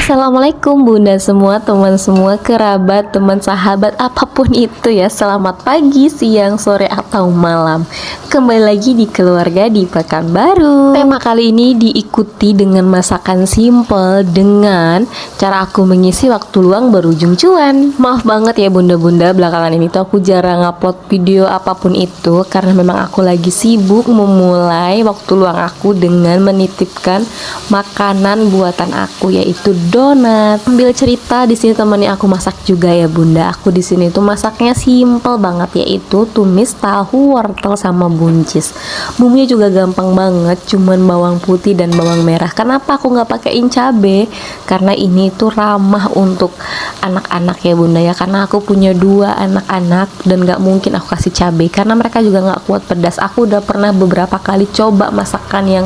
Assalamualaikum bunda semua, teman semua, kerabat, teman, sahabat, apapun itu ya. Selamat pagi, siang, sore, atau malam. Kembali lagi di keluarga di Pekanbaru. Tema kali ini diikuti dengan masakan simple dengan cara aku mengisi waktu luang berujung cuan. Maaf banget ya bunda-bunda, belakangan ini tuh aku jarang upload video apapun itu karena memang aku lagi sibuk memulai waktu luang aku dengan menitipkan makanan buatan aku, yaitu donat. Ambil cerita di sini temennya aku masak juga ya bunda. Aku di sini tuh masaknya simple banget, yaitu tumis tahu, wortel sama buncis. Bumbunya juga gampang banget, cuman bawang putih dan bawang merah. Kenapa aku nggak pakein cabe? Karena ini tuh ramah untuk anak-anak ya bunda ya. Karena aku punya 2 anak-anak dan nggak mungkin aku kasih cabe karena mereka juga nggak kuat pedas. Aku udah pernah beberapa kali coba masakan yang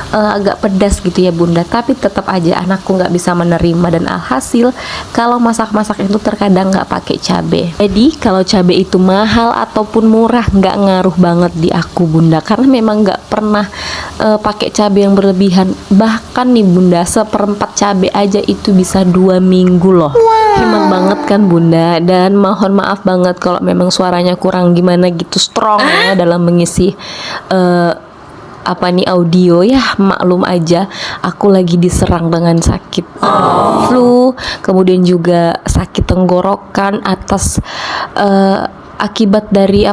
agak pedas gitu ya bunda, tapi tetap aja anakku nggak bisa menerima, dan alhasil kalau masak-masak itu terkadang nggak pakai cabai. Jadi kalau cabai itu mahal ataupun murah nggak ngaruh banget di aku bunda, karena memang nggak pernah pakai cabai yang berlebihan. Bahkan nih bunda, seperempat cabai aja itu bisa 2 minggu loh. Hemat banget kan bunda, dan mohon maaf banget kalau memang suaranya kurang gimana gitu strong ya dalam mengisi audio ya, maklum aja aku lagi diserang dengan sakit flu, kemudian juga sakit tenggorokan atas akibat dari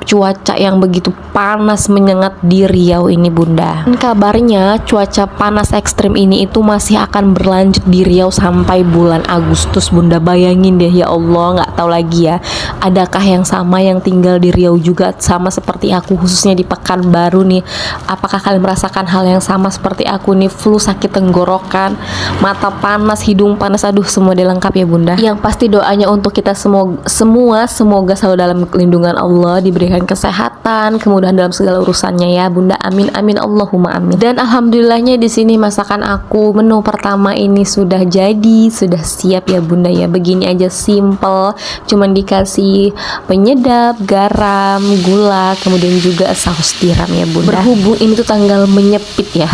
cuaca yang begitu panas menyengat di Riau ini bunda. Dan kabarnya cuaca panas ekstrim ini itu masih akan berlanjut di Riau sampai bulan Agustus bunda. Bayangin deh ya Allah, nggak tahu lagi ya, adakah yang sama yang tinggal di Riau juga sama seperti aku, khususnya di Pekanbaru nih. Apakah kalian merasakan hal yang sama seperti aku nih, flu, sakit tenggorokan, mata panas, hidung panas, aduh semua dilengkap ya bunda. Yang pasti doanya untuk kita semua semoga selalu dalam lindungan Allah, diberikan kesehatan, kemudahan dalam segala urusannya ya bunda. Amin amin Allahumma amin. Dan alhamdulillahnya di sini masakan aku menu pertama ini sudah jadi, sudah siap ya bunda ya. Begini aja simple, cuman dikasih penyedap, garam, gula, kemudian juga saus tiram ya bunda. Berhubung ini tuh tanggal menyepit ya,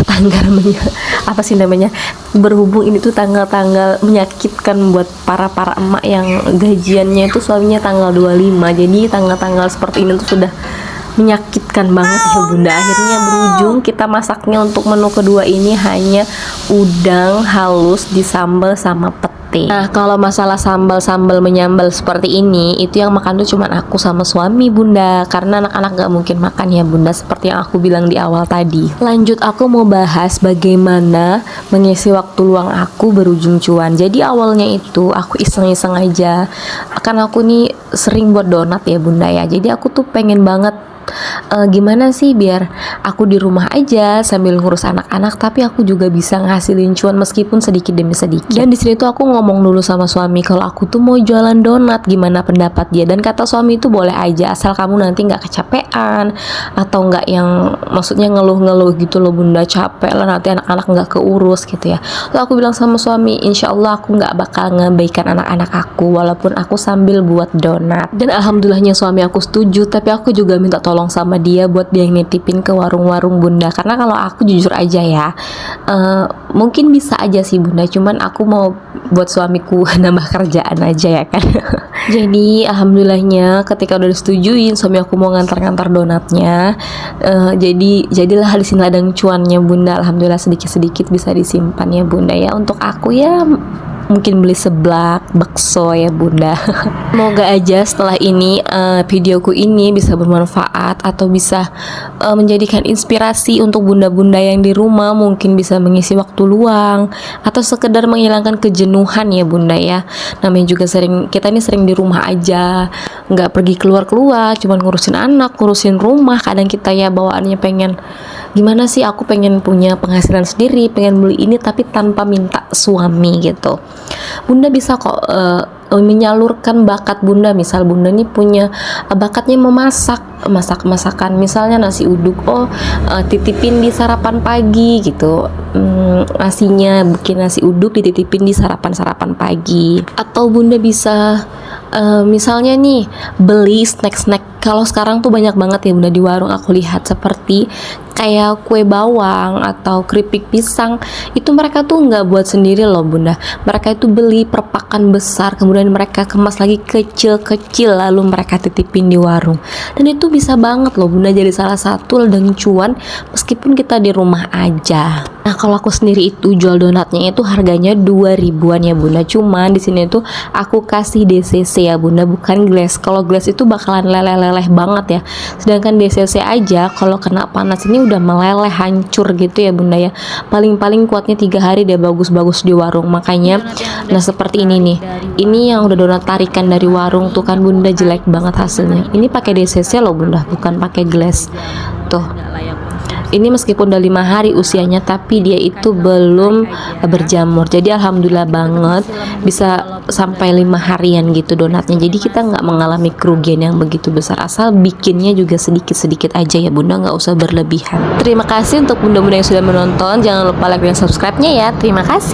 berhubung ini tuh tanggal-tanggal menyakitkan buat para emak yang gajiannya itu suaminya tanggal 25. Jadi tanggal-tanggal seperti ini tuh sudah menyakitkan banget ya bunda. Akhirnya berujung kita masaknya untuk menu kedua ini hanya udang halus disambal sama pete. Nah kalau masalah sambal menyambal seperti ini, itu yang makan tuh cuman aku sama suami bunda, karena anak-anak gak mungkin makan ya bunda, seperti yang aku bilang di awal tadi. Lanjut, aku mau bahas bagaimana mengisi waktu luang aku berujung cuan. Jadi awalnya itu aku iseng-iseng aja, kan aku nih sering buat donat ya bunda ya. Jadi aku tuh pengen banget gimana sih biar aku di rumah aja sambil ngurus anak-anak, tapi aku juga bisa ngasilin cuan meskipun sedikit demi sedikit. Dan di sini tuh aku ngomong dulu sama suami kalau aku tuh mau jualan donat, gimana pendapat dia. Dan kata suami itu boleh aja, asal kamu nanti nggak kecapean atau nggak yang maksudnya ngeluh-ngeluh gitu loh bunda, capek lah nanti anak-anak nggak keurus gitu ya. Lalu aku bilang sama suami, insya Allah aku nggak bakal ngabaikan anak-anak aku walaupun aku sambil buat donat. Dan alhamdulillahnya suami aku setuju, tapi aku juga minta tolong sama dia buat dia yang nitipin ke warung-warung bunda, karena kalau aku jujur aja ya, mungkin bisa aja sih bunda, cuman aku mau buat suamiku nambah kerjaan aja ya kan. Jadi alhamdulillahnya ketika udah disetujuin, suami aku mau ngantar-ngantar donatnya, jadilah di sini ladang cuannya bunda. Alhamdulillah sedikit-sedikit bisa disimpan ya bunda ya. Untuk aku ya mungkin beli seblak, bakso ya bunda. Semoga aja setelah ini videoku ini bisa bermanfaat atau bisa menjadikan inspirasi untuk bunda-bunda yang di rumah, mungkin bisa mengisi waktu luang atau sekedar menghilangkan kejenuhan ya bunda ya. Namanya juga kita ini sering di rumah aja, nggak pergi keluar-keluar, cuman ngurusin anak, ngurusin rumah. Kadang kita ya bawaannya pengen gimana sih, aku pengen punya penghasilan sendiri, pengen beli ini tapi tanpa minta suami gitu. Bunda bisa kok menyalurkan bakat bunda. Misal bunda nih punya bakatnya memasak, masakan misalnya nasi uduk, titipin di sarapan pagi gitu, nasinya bikin nasi uduk dititipin di sarapan pagi. Atau bunda bisa misalnya nih beli snack-snack. Kalau sekarang tuh banyak banget ya bunda di warung, aku lihat seperti kayak kue bawang atau keripik pisang, itu mereka tuh nggak buat sendiri loh bunda. Mereka itu beli perpakan besar, kemudian mereka kemas lagi kecil-kecil, lalu mereka titipin di warung. Dan itu bisa banget loh bunda jadi salah satu ladang cuan meskipun kita di rumah aja. Nah kalau aku sendiri itu jual donatnya itu harganya 2 ribuan ya bunda. Cuman di sini tuh aku kasih DCC ya bunda, bukan glass. Kalau glass itu bakalan leleh-leleh banget ya. Sedangkan DCC aja kalau kena panas ini udah meleleh, hancur gitu ya bunda ya. Paling-paling kuatnya 3 hari dia bagus-bagus di warung. Makanya nah seperti ini nih. Ini yang udah donat tarikan dari warung tuh kan bunda, jelek banget hasilnya. Ini pakai DCC loh bunda, bukan pakai glass. Tuh. Ini meskipun udah 5 hari usianya, tapi dia itu belum berjamur. Jadi alhamdulillah banget bisa sampai 5 harian gitu donatnya. Jadi kita nggak mengalami kerugian yang begitu besar, asal bikinnya juga sedikit-sedikit aja ya bunda, nggak usah berlebihan. Terima kasih untuk bunda-bunda yang sudah menonton. Jangan lupa like dan subscribe-nya ya. Terima kasih.